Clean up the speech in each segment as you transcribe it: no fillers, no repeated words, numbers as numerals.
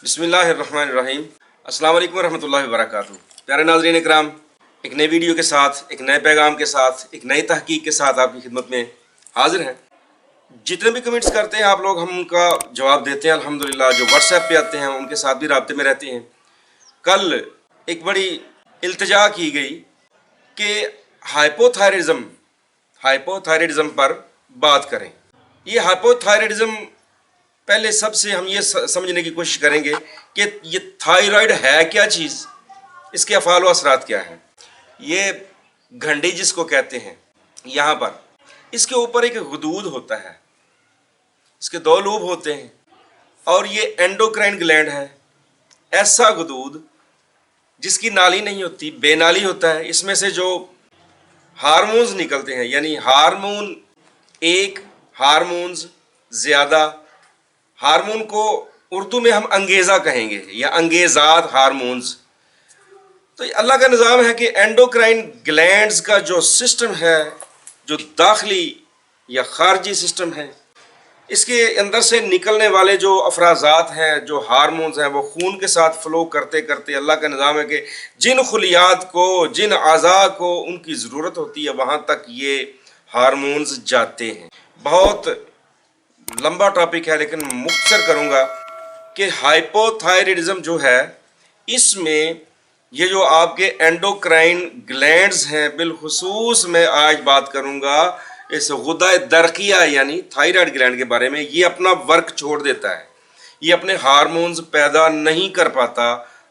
बिस्मिल्लाहिर्रहमानिर्रहीम। अस्सलाम वालेकुम रहमतुल्लाहि व बरकातुहू। प्यारे नाज़रीन इकराम, एक नए वीडियो के साथ, एक नए पैगाम के साथ, एक नई तहकीक के साथ आपकी खिदमत में हाजिर हैं। जितने भी कमेंट्स करते हैं आप लोग, हम उनका जवाब देते हैं अल्हम्दुलिल्लाह। जो व्हाट्सएप पे आते हैं उनके साथ भी राब्ते में रहते हैं। कल एक बड़ी इल्तिजा की गई कि हाइपोथायराइडिज्म पर बात करें। ये हाइपोथायराइडिज्म, पहले सबसे हम ये समझने की कोशिश करेंगे कि ये थायराइड है क्या चीज़, इसके अफ़ाल व असरात क्या हैं। ये घंटी जिसको कहते हैं, यहाँ पर इसके ऊपर एक गुदूद होता है, इसके दो लूब होते हैं और ये एंडोक्राइन ग्लैंड है। ऐसा गुदूद जिसकी नाली नहीं होती, बेनाली होता है। इसमें से जो हार्मोन्स निकलते हैं, यानी हार्मोन एक, हार्मोन्स ज़्यादा, हार्मोन को उर्दू में हम अंगेज़ा कहेंगे या अंगेज़ात हार्मोन्स। तो अल्लाह का निज़ाम है कि एंडोक्राइन ग्लैंड्स का जो सिस्टम है, जो दाखिली या खारजी सिस्टम है, इसके अंदर से निकलने वाले जो अफराजात हैं, जो हार्मोन्स हैं, वो खून के साथ फ्लो करते करते अल्लाह का निज़ाम है कि जिन खुलियात को, जिन अज़ा को उनकी ज़रूरत होती है, वहाँ तक ये हार्मोन्स जाते हैं। बहुत लंबा टॉपिक है लेकिन मुख्तसर करूँगा कि हाइपोथायराइडिज्म जो है, इसमें ये जो आपके एंडोक्राइन ग्लैंड्स हैं, बिलखुसूस मैं आज बात करूँगा इस गुदा दरकिया यानी थायराइड ग्लैंड के बारे में। ये अपना वर्क छोड़ देता है, ये अपने हार्मोन्स पैदा नहीं कर पाता।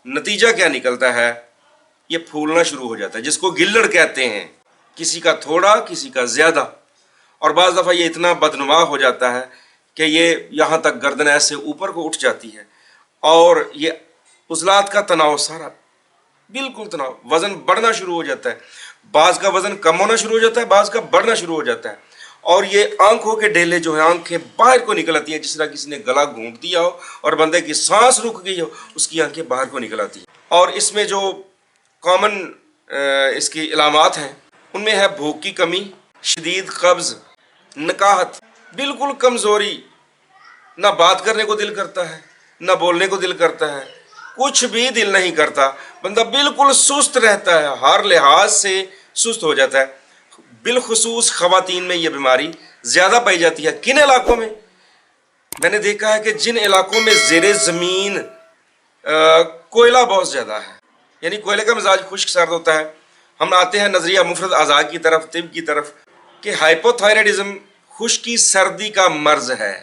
नतीजा क्या निकलता है, ये फूलना शुरू हो जाता है, जिसको गिल्लड़ कहते हैं। किसी का थोड़ा, किसी का ज़्यादा, और बाज़ दफ़ा ये इतना बदनुमा हो जाता है कि ये यहाँ तक गर्दन ऐसे ऊपर को उठ जाती है और ये उज़लात का तनाव, सारा बिल्कुल तनाव, वज़न बढ़ना शुरू हो जाता है। बाज़ का वज़न कम होना शुरू हो जाता है, बाज़ का बढ़ना शुरू हो जाता है। और ये आंखों के डेले जो है, आंखें बाहर को निकल आती हैं, जिस तरह किसी ने गला घूंट दिया हो और बंदे की सांस रुक गई हो, उसकी आंखें बाहर को निकल आती हैं। और इसमें जो कॉमन इसकी इलामात हैं, उनमें है भूख की कमी, शदीद कब्ज़, नकाहत, बिल्कुल कमज़ोरी, ना बात करने को दिल करता है, ना बोलने को दिल करता है, कुछ भी दिल नहीं करता। बंदा बिल्कुल सुस्त रहता है, हर लिहाज से सुस्त हो जाता है। बिलखुसूस ख़वातीन में ये बीमारी ज़्यादा पाई जाती है। किन इलाकों में? मैंने देखा है कि जिन इलाकों में ज़ेरे ज़मीन कोयला बहुत ज़्यादा है, यानी कोयले का मिजाज खुश्क सर्द होता है। हम आते हैं नज़रिया मुफरद आज़ा की तरफ, तिब की तरफ, कि हाइपोथायराइडिज्म खुश्की सर्दी का मर्ज़ है।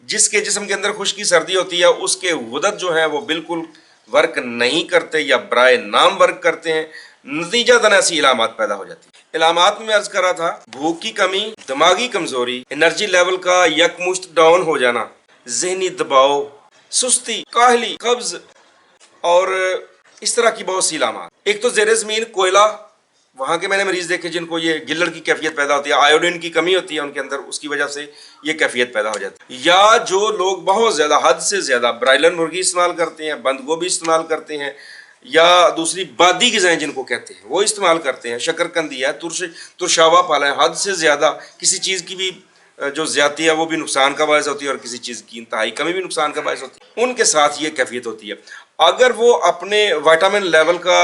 जिसके जिस्म के अंदर खुश्की सर्दी होती है, उसके गुदत जो है वो बिल्कुल वर्क नहीं करते या बराए नाम वर्क करते हैं। नतीजतन ऐसी इलामात पैदा हो जाती है। इलामात में अर्ज करा था, भूख की कमी, दिमागी कमज़ोरी, एनर्जी लेवल का यकमुश्त डाउन हो जाना, जहनी दबाव, सुस्ती, काहली, कब्ज़ और इस तरह की बहुत सी इलामात। एक तो ज़ेरे ज़मीन कोयला, वहाँ के मैंने मरीज़ देखे जिनको ये गिल्लड़ की कैफियत पैदा होती है, आयोडीन की कमी होती है उनके अंदर, उसकी वजह से ये कैफियत पैदा हो जाती है। या जो लोग बहुत ज़्यादा, हद से ज़्यादा ब्रायलर मुर्गी इस्तेमाल करते हैं, बंद गोभी इस्तेमाल करते हैं, या दूसरी बादी ग़िज़ाएँ जिनको कहते हैं वो इस्तेमाल करते हैं, शक्करकंदी है, तुरशावा पाला है, हद से ज़्यादा किसी चीज़ की भी जो ज़्यादती है वो भी नुकसान का बायस होती है और किसी चीज़ की इंतहाई कमी भी नुकसान का बायस होती है। उनके साथ ये कैफियत होती है। अगर वो अपने विटामिन लेवल का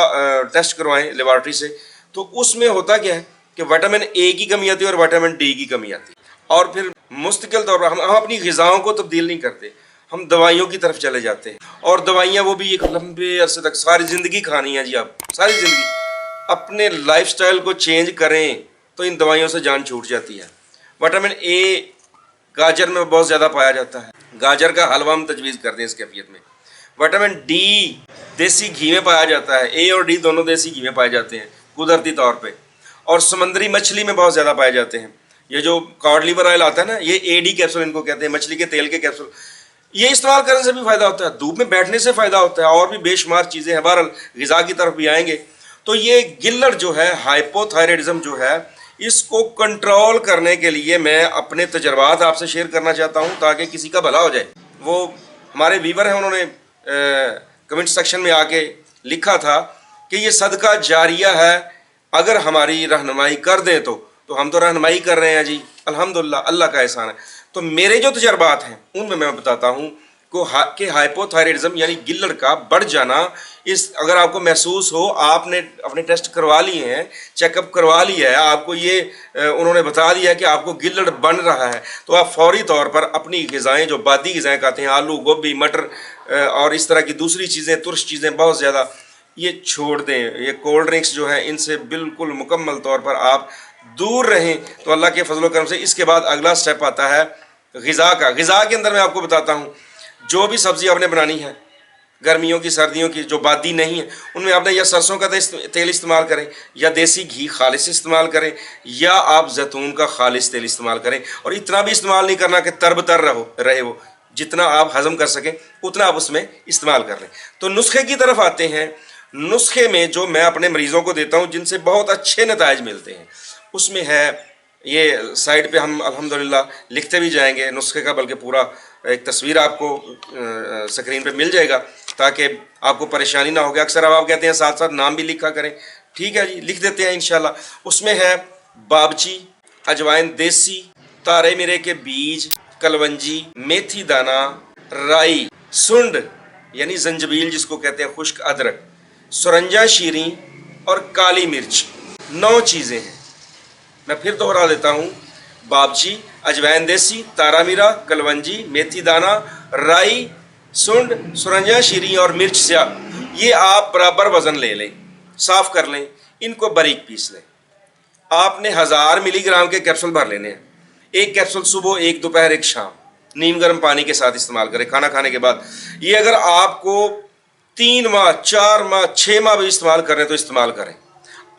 टेस्ट करवाएँ लेबॉरेटरी से, तो उसमें होता क्या है कि विटामिन ए की कमी आती है और विटामिन डी की कमी आती है। और फिर मुस्तकिल तौर पर हम अपनी ग़िज़ाओं को तब्दील नहीं करते, हम दवाइयों की तरफ चले जाते हैं। और दवाइयाँ वो भी एक लंबे अरसे तक, सारी ज़िंदगी खानी है जी, आप सारी ज़िंदगी। अपने लाइफस्टाइल को चेंज करें तो इन दवाइयों से जान छूट जाती है। विटामिन ए गाजर में बहुत ज़्यादा पाया जाता है, गाजर का हलवा हम तजवीज़ करते हैं इस कैफियत में। विटामिन डी देसी घी में पाया जाता है, ए और डी दोनों देसी घी में पाए जाते हैं कुदरती तौर पे। और समुद्री मछली में बहुत ज़्यादा पाए जाते हैं। ये जो कॉड लिवर ऑयल आता है ना, ये एडी कैप्सूल इनको कहते हैं, मछली के तेल के कैप्सूल। ये इस्तेमाल करने से भी फ़ायदा होता है, धूप में बैठने से फ़ायदा होता है, और भी बेशुमार चीज़ें हैं। बहरहाल ग़िज़ा की तरफ भी आएंगे। तो ये गिल्लड़ जो है, हाइपोथायराइडिज्म जो है, इसको कंट्रोल करने के लिए मैं अपने तजर्बात आपसे शेयर करना चाहता हूँ ताकि किसी का भला हो जाए। वो हमारे वीवर हैं, उन्होंने कमेंट सेक्शन में आके लिखा था कि ये सदका जारिया है, अगर हमारी रहनुमाई कर दें तो हम तो रहनुमाई कर रहे हैं जी, अल्हम्दुलिल्लाह, अल्लाह का एहसान है। तो मेरे जो तजर्बात हैं उनमें मैं बताता हूँ कि हाइपोथायराइडिज्म यानी गिल्लड़ का बढ़ जाना, इस अगर आपको महसूस हो, आपने अपने टेस्ट करवा लिए हैं, चेकअप करवा लिया है, आपको ये उन्होंने बता दिया है कि आपको गिल्लड़ बन रहा है, तो आप फौरी तौर पर अपनी ग़िज़ाएँ जो बादी ग़िज़ाएँ खाते हैं, आलू, गोभी, मटर और इस तरह की दूसरी चीज़ें, तुर्श चीज़ें बहुत ज़्यादा, ये छोड़ दें। ये कोल्ड ड्रिंक्स जो हैं इनसे बिल्कुल मुकम्मल तौर पर आप दूर रहें। तो अल्लाह के फजल करम से इसके बाद अगला स्टेप आता है ग़िज़ा का। ग़िज़ा के अंदर मैं आपको बताता हूँ, जो भी सब्ज़ी आपने बनानी है, गर्मियों की, सर्दियों की, जो बादी नहीं है, उनमें आपने या सरसों का तेल इस्तेमाल करें, या देसी घी खालिस इस्तेमाल करें, या आप जैतून का खालिस तेल इस्तेमाल करें। और इतना भी इस्तेमाल नहीं करना कि तरब तर रहे वो, जितना आप हज़म कर सकें उतना आप उसमें इस्तेमाल कर लें। तो नुस्खे की तरफ आते हैं। नुस्खे में जो मैं अपने मरीज़ों को देता हूँ, जिनसे बहुत अच्छे नताइज मिलते हैं, उसमें है, ये साइड पे हम अल्हम्दुलिल्लाह लिखते भी जाएंगे नुस्खे का, बल्कि पूरा एक तस्वीर आपको स्क्रीन पे मिल जाएगा ताकि आपको परेशानी ना होगी। अक्सर अब आप कहते हैं साथ साथ नाम भी लिखा करें, ठीक है जी, लिख देते हैं इंशाल्लाह। उसमें है बाबची, अजवाइन देसी, तारे मिरे के बीज, कलवंजी, मेथी दाना, राई, सुंड यानी जंजबील जिसको कहते हैं, खुश्क अदरक, सुरंजा शीरी और काली मिर्च। 9 चीज़ें हैं। मैं फिर दोहरा देता हूँ, बाबची, अजवैन देसी, तारा मीरा, कलवंजी, मेथी दाना, राई, सुंड, सुरंजा शीरी और मिर्च से ये आप बराबर वज़न ले लें, साफ़ कर लें, इनको बारीक पीस लें। आपने 1000 मिलीग्राम के कैप्सूल भर लेने हैं। एक कैप्सूल सुबह, एक दोपहर, एक शाम, नीम गर्म पानी के साथ इस्तेमाल करें खाना खाने के बाद। ये अगर आपको 3 माह, 4 माह, 6 माह भी इस्तेमाल करें तो इस्तेमाल करें।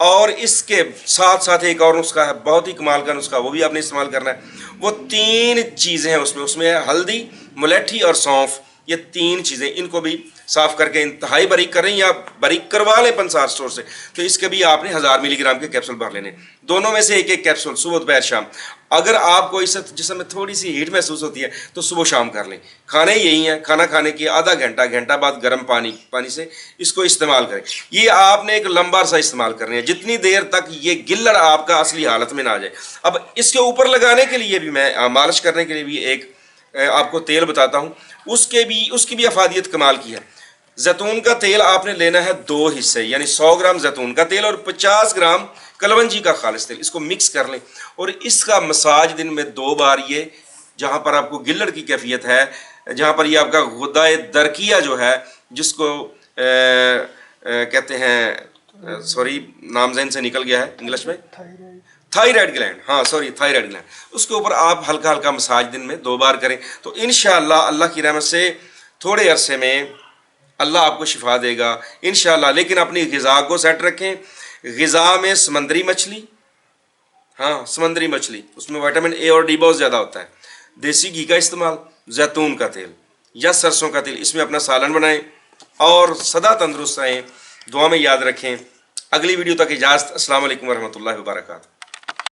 और इसके साथ साथ एक और नुस्खा है, बहुत ही कमाल का नुस्खा, वो भी आपने इस्तेमाल करना है। वो 3 चीज़ें हैं उसमें है हल्दी, मुलेठी और सौंफ। ये 3 चीज़ें, इनको भी साफ़ करके इंतहाई बारीक करें या बारीक करवा लें पंसार स्टोर से। तो इसके भी आपने 1000 मिलीग्राम के कैप्सूल भर लेने, दोनों में से एक एक कैप्सूल सुबह, दोपहर, शाम। अगर आपको इस जिसम में थोड़ी सी हीट महसूस होती है तो सुबह शाम कर लें। खाने यही है, खाना खाने की आधा घंटा बाद गर्म पानी से इसको इस्तेमाल करें। ये आपने एक लंबा सा इस्तेमाल करनी है, जितनी देर तक ये गिल्लड़ आपका असली हालत में ना आ जाए। अब इसके ऊपर लगाने के लिए भी मैं, मालिश करने के लिए भी एक आपको तेल बताता हूँ, उसकी भी अफादियत कमाल की है। जैतून का तेल आपने लेना है 2 हिस्से, यानी 100 ग्राम जैतून का तेल और 50 ग्राम कलवंजी का खालिस तेल। इसको मिक्स कर लें और इसका मसाज दिन में 2 बार, ये जहाँ पर आपको गिल्लड़ की कैफियत है, जहाँ पर ये आपका गुद्दा दरकिया जो है, जिसको कहते हैं, सॉरी नाम ज़हन से निकल गया है इंग्लिश में, थायराइड ग्लैंड, हाँ सॉरी, थायराइड ग्लैंड, उसके ऊपर आप हल्का हल्का मसाज दिन में 2 बार करें तो इंशाअल्लाह अल्लाह की रहमत से थोड़े अरसे में अल्लाह आपको शिफा देगा इंशाअल्लाह। लेकिन अपनी ग़िज़ा को सेट रखें। ग़िज़ा में समंदरी मछली, हाँ समंदरी मछली, उसमें विटामिन ए और डी बहुत ज़्यादा होता है। देसी घी का इस्तेमाल, जैतून का तेल या सरसों का तेल, इसमें अपना सालन बनाएं और सदा तंदुरुस्त रहें। दुआ में याद रखें। अगली वीडियो तक इजाज़त। अस्सलाम वालेकुम वरहमतुल्लाहि वबरकातुहू।